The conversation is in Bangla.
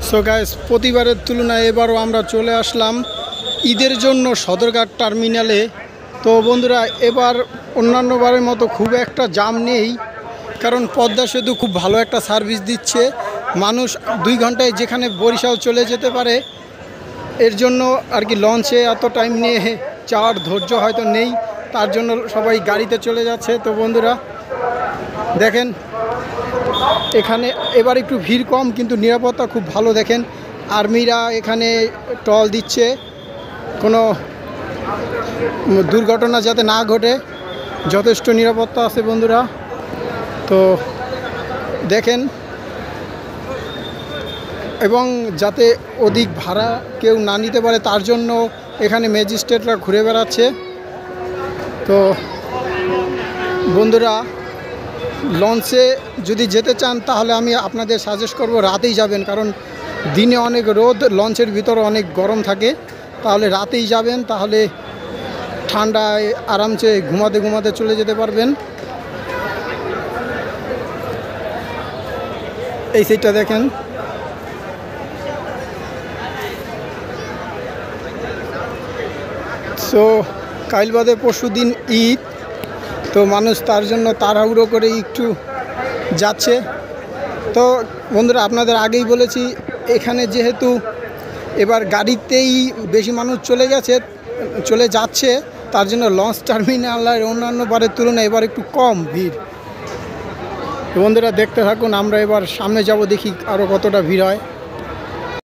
সো গাইস, প্রতিবারের তুলনায় এবারও আমরা চলে আসলাম ঈদের জন্য সদরঘাট টার্মিনালে। তো বন্ধুরা, এবার অন্যান্য বারের মতো খুব একটা জাম নেই, কারণ পদ্মা সেতু খুব ভালো একটা সার্ভিস দিচ্ছে। মানুষ 2 ঘন্টায় যেখানে বরিশাল চলে যেতে পারে, এর জন্য আর কি লঞ্চে এত টাইম নিয়ে যাওয়ার ধৈর্য হয়তো নেই, তার জন্য সবাই গাড়িতে চলে যাচ্ছে। তো বন্ধুরা দেখেন, এখানে এবার একটু ভিড় কম, কিন্তু নিরাপত্তা খুব ভালো। দেখেন, আর্মিরা এখানে টল দিচ্ছে কোনো দুর্ঘটনা যাতে না ঘটে, যথেষ্ট নিরাপত্তা আছে বন্ধুরা। তো দেখেন, এবং যাতে অধিক ভাড়া কেউ না নিতে পারে তার জন্য এখানে ম্যাজিস্ট্রেটরা ঘুরে বেড়াচ্ছে। তো বন্ধুরা, লঞ্চে যদি যেতে চান তাহলে আমি আপনাদের সাজেস্ট করব রাতেই যাবেন, কারণ দিনে অনেক রোদ, লঞ্চের ভিতরে অনেক গরম থাকে। তাহলে রাতেই যাবেন, তাহলে ঠান্ডায় আরামসে ঘুমাতে ঘুমাতে চলে যেতে পারবেন। এই সিটটা দেখেন। সো কাল বাদে পরশু দিন ঈদ, তো মানুষ তার জন্য তাড়াহুড়ো করে একটু যাচ্ছে। তো বন্ধুরা, আপনাদের আগেই বলেছি, এখানে যেহেতু এবার গাড়িতেই বেশি মানুষ চলে যাচ্ছে, তার জন্য লঞ্চ টার্মিনাল আর অন্যান্য বারের তুলনায় এবার একটু কম ভিড়। বন্ধুরা দেখতে থাকুন, আমরা এবার সামনে যাব, দেখি আরও কতটা ভিড় হয়।